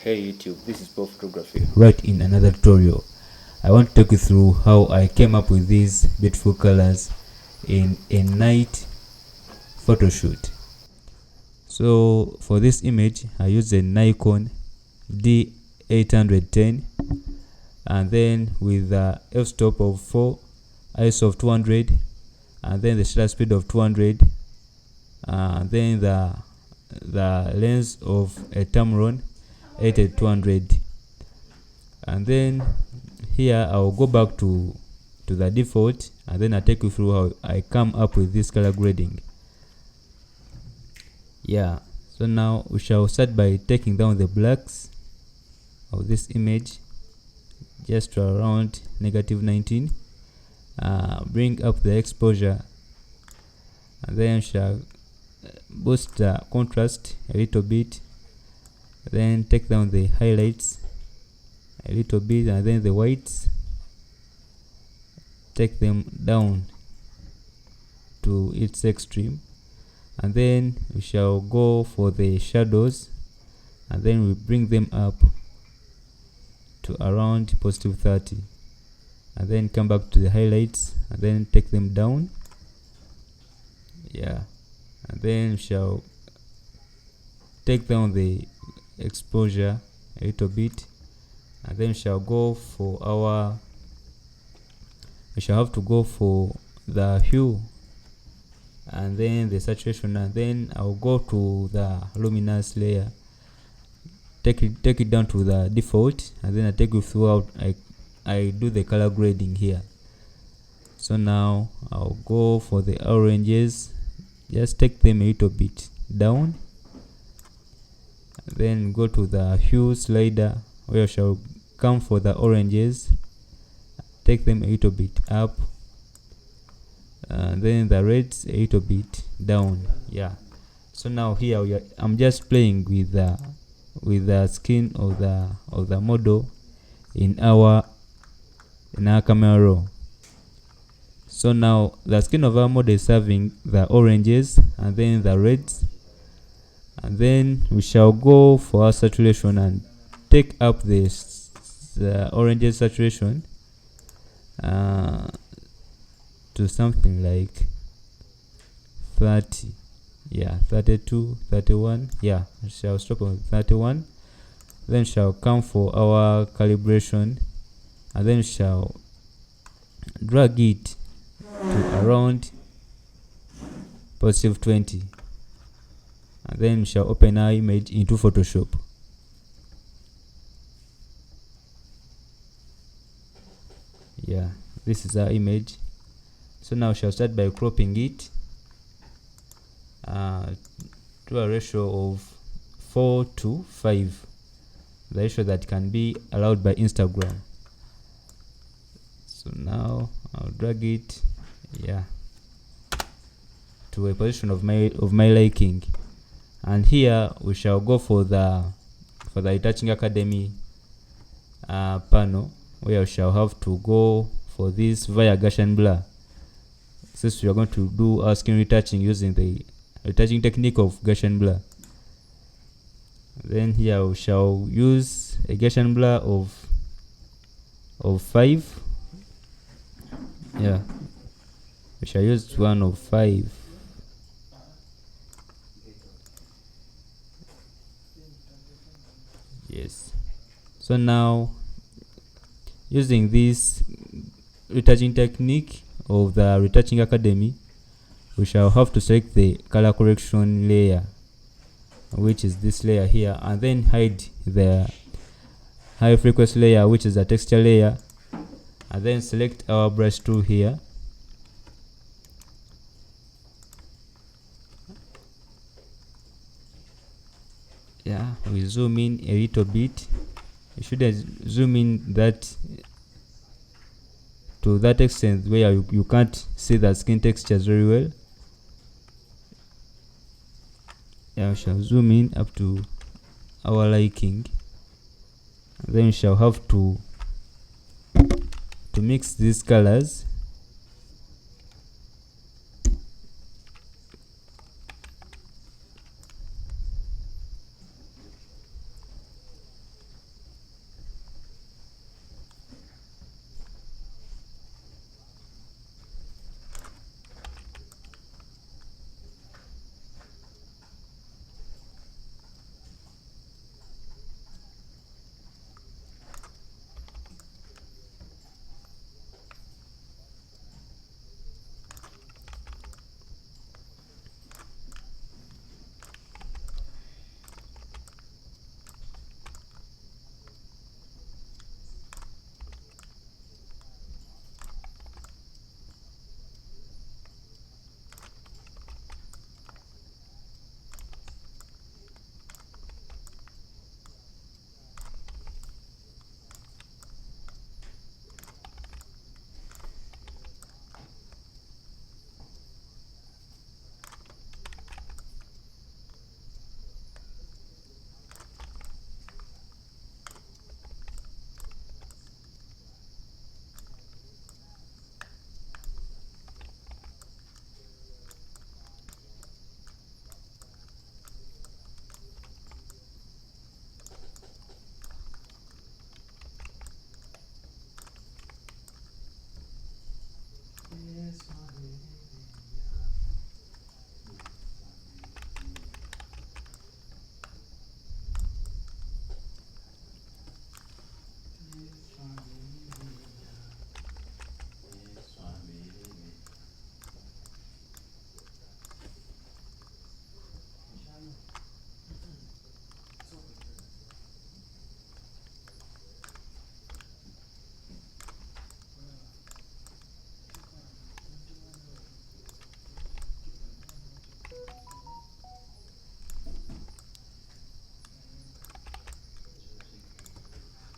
Hey YouTube, this is Paul Photography. Right, in another tutorial I want to take you through how I came up with these beautiful colors in a night photo shoot. So for this image I used a Nikon D810 and then with the f-stop of 4, ISO of 200, and then the shutter speed of 200, and then the lens of a Tamron 8200. And then here I'll go back to the default, and then I'll take you through how I come up with this color grading. Yeah, so now we shall start by taking down the blacks of this image just to around -19. Bring up the exposure, and then shall boost the contrast a little bit, then take down the highlights a little bit, and then the whites, take them down to its extreme, and then we shall go for the shadows, and then we bring them up to around +30, and then come back to the highlights and then take them down. Yeah, and then we shall take down the exposure a little bit, and then we shall go for we shall have to go for the hue and then the saturation, and then I'll go to the luminance layer, take it down to the default, and then I take you throughout. I do the color grading here. So now I'll go for the oranges, just take them a little bit down, and then go to the hue slider where I shall come for the oranges, take them a little bit up, and then the reds a little bit down. Yeah, so now here I'm just playing with the skin of the model in our camera raw. So now the skin of our model is having the oranges and then the reds, and then we shall go for our saturation and take up the oranges saturation to something like 30. Yeah, 32, 31. Yeah, I shall stop on 31. Then shall come for our calibration, and then shall drag it to around +20, and then shall open our image into Photoshop. Yeah, this is our image. So now shall start by cropping it to a ratio of 4:5, the ratio that can be allowed by Instagram. So now I'll drag it, yeah, to a position of my liking, and here we shall go for the Retouching Academy panel, where we shall have to go for this via Gaussian blur, since we are going to do our skin retouching using the retouching technique of Gaussian blur. Then here we shall use a Gaussian blur of 5. Yeah, we shall use one of 5. Yes. So now, using this retouching technique of the Retouching Academy, we shall have to select the color correction layer, which is this layer here, and then hide the high frequency layer, which is the texture layer, and then select our brush tool here. Yeah, we zoom in a little bit. You shouldn't zoom in that to that extent where you can't see the skin textures very well. Yeah, we shall zoom in up to our liking, and then we shall have to mix these colors.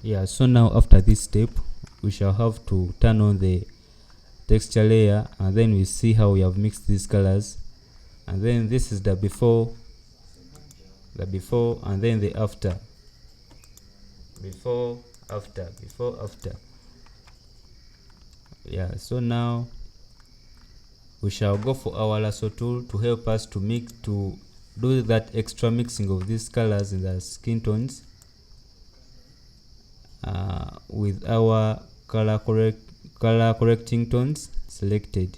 Yeah, so now after this step we shall have to turn on the texture layer, and then we see how we have mixed these colors. And then this is the before, and then the after. Before, after. Yeah, so now we shall go for our lasso tool to help us to do that extra mixing of these colors in the skin tones, with our color correcting tones selected.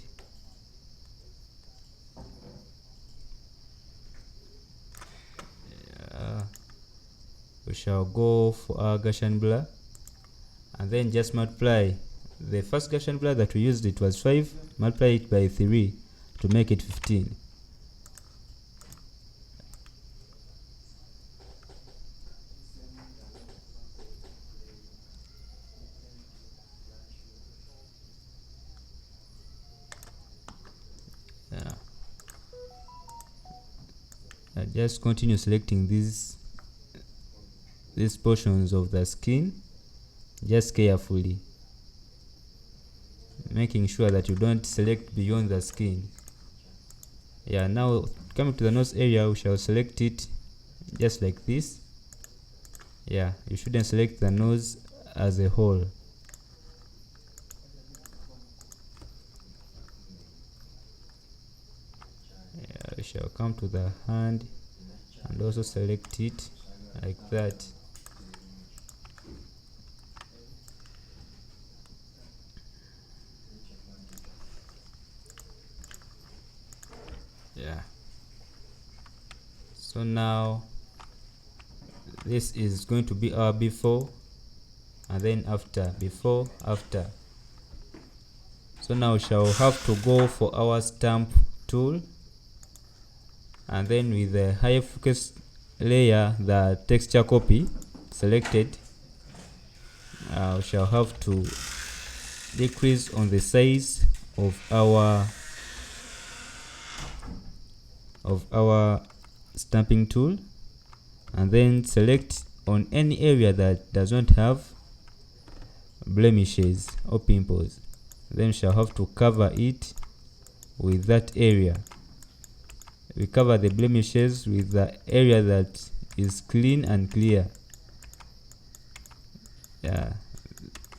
We shall go for our Gaussian blur, and then just multiply the first Gaussian blur that we used. It was 5, multiply it by 3 to make it 15. Yeah. Just continue selecting these portions of the skin, just carefully, making sure that you don't select beyond the skin. Yeah, now coming to the nose area, we shall select it just like this. Yeah, you shouldn't select the nose as a whole. Yeah, we shall come to the hand and also select it like that. Yeah, so now this is going to be our before and then after. Before, after. So now we shall have to go for our stamp tool, and then with the high focus layer, the texture copy selected, we shall have to decrease on the size of our stamping tool, and then select on any area that does not have blemishes or pimples. Then shall have to cover it with that area. We cover the blemishes with the area that is clean and clear. Yeah,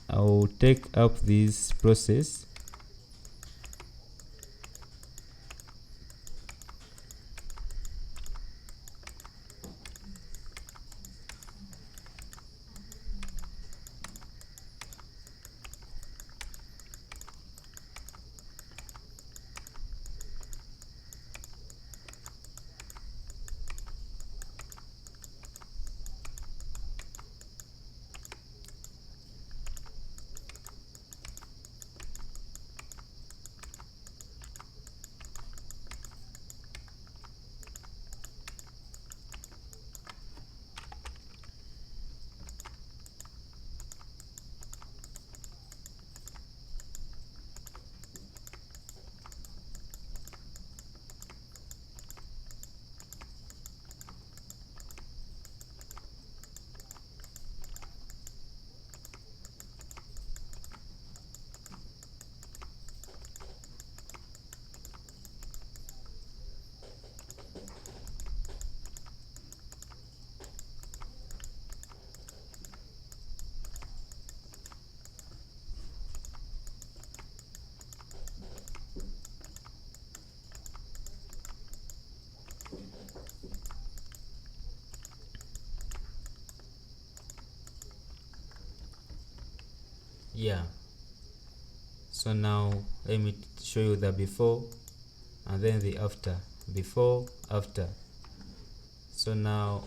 I will take up this process. Yeah, so now let me show you the before and then the after. Before, after. So now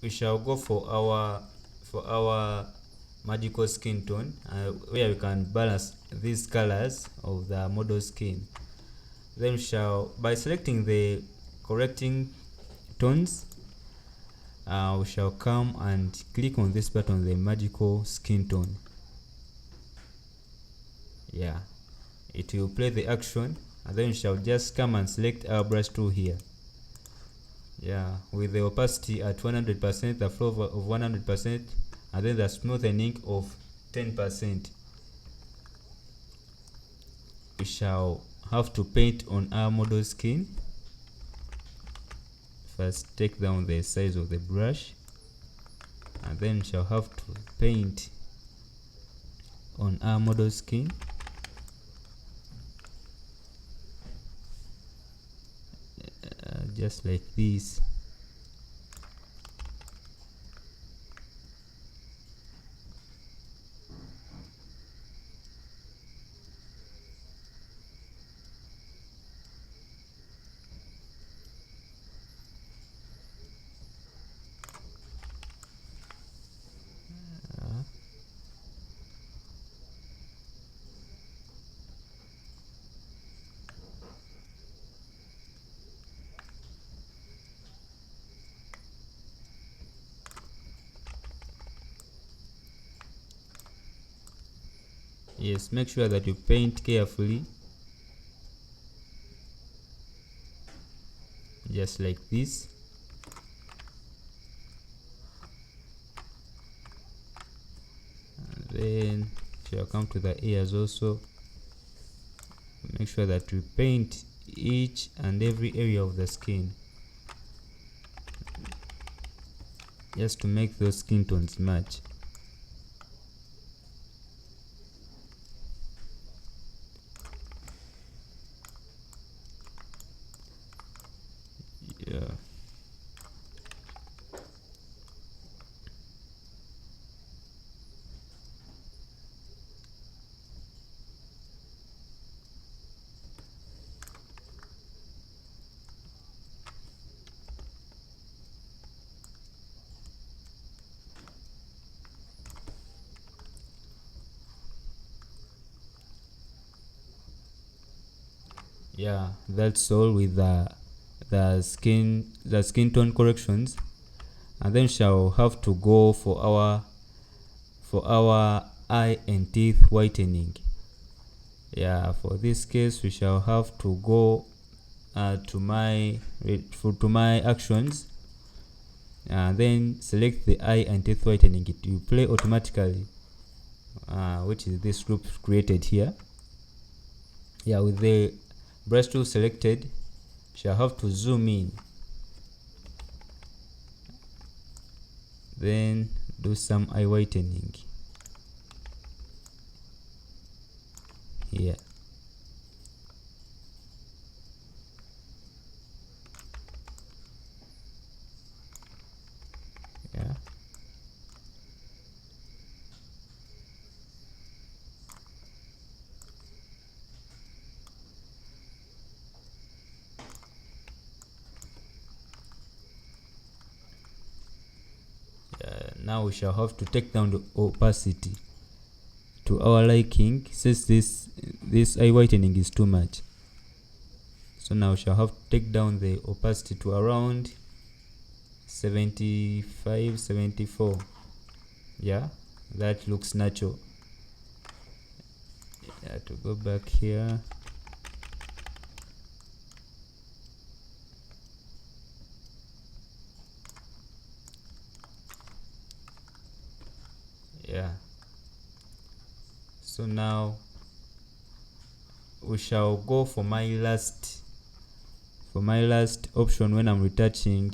we shall go for our magical skin tone, where we can balance these colors of the model skin. Then we shall, by selecting the correcting tones, we shall come and click on this button, the magical skin tone. Yeah, it will play the action, and then we shall just come and select our brush tool here. Yeah, with the opacity at 100%, the flow of 100%, and then the smoothening of 10%. We shall have to paint on our model skin. First take down the size of the brush, and then shall have to paint on our model skin. Just like this. Yes, make sure that you paint carefully, just like this. And then shall come to the ears also. Make sure that you paint each and every area of the skin, just to make those skin tones match. Yeah. Yeah, that's all with the skin tone corrections. And then shall have to go for our eye and teeth whitening. Yeah, for this case we shall have to go to my actions, and then select the eye and teeth whitening. It will play automatically, which is this group created here. Yeah, with the brush tool selected, shall have to zoom in, then do some eye whitening here. Yeah. Now we shall have to take down the opacity to our liking, since this eye whitening is too much. So now we shall have to take down the opacity to around 75, 74. Yeah, that looks natural. Yeah, to go back here. Yeah, so now we shall go for my last option when I'm retouching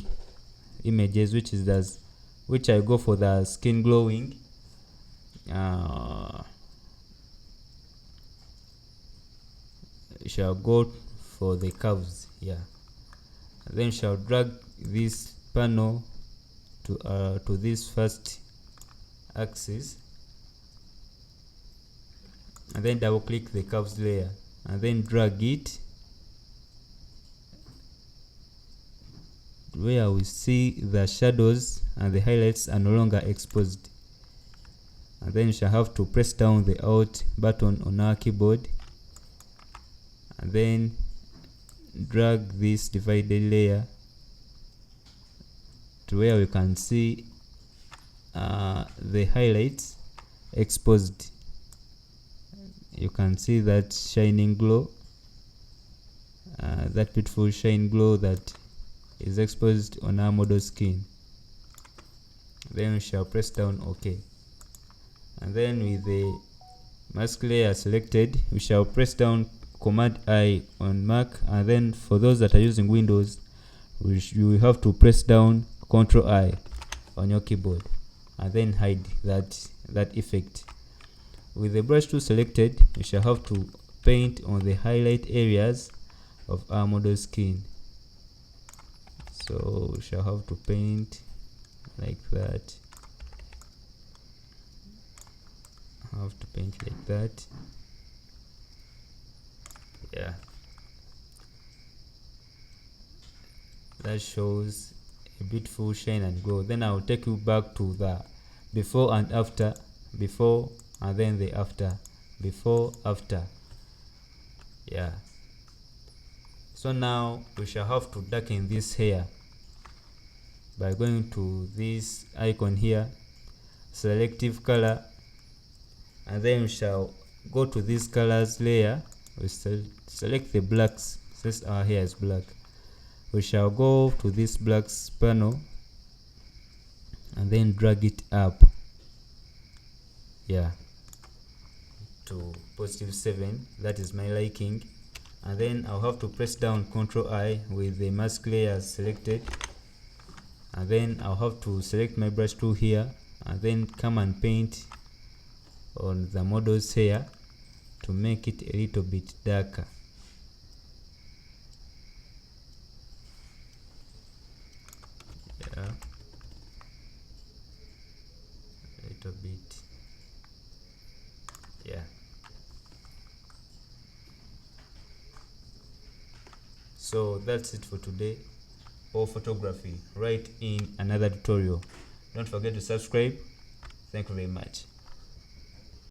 images, which I go for the skin glowing. Shall go for the curves. Yeah, and then shall drag this panel to this first axis, and then double click the curves layer, and then drag it where we see the shadows and the highlights are no longer exposed. And then you shall have to press down the Alt button on our keyboard, and then drag this divided layer to where we can see the highlights exposed. You can see that shining glow, that beautiful shine glow that is exposed on our model skin. Then we shall press down OK. and then with the mask layer selected, we shall press down Command I on Mac, and then for those that are using Windows, you will have to press down Ctrl I on your keyboard and then hide that effect. With the brush tool selected, we shall have to paint on the highlight areas of our model skin. So we shall have to paint like that. Have to paint like that. Yeah, that shows a beautiful shine and glow. Then I'll take you back to the before and after, before and then the after, before, after. Yeah, so now we shall have to darken this hair by going to this icon here, selective color, and then we shall go to this colors layer. We select the blacks since our hair is black. We shall go to this blacks panel and then drag it up, yeah, to +7. That is my liking. And then I'll have to press down Ctrl I with the mask layer selected, and then I'll have to select my brush tool here and then come and paint on the model's hair to make it a little bit darker. Yeah, a little bit. Yeah. So that's it for today for photography. Right in another tutorial. Don't forget to subscribe. Thank you very much.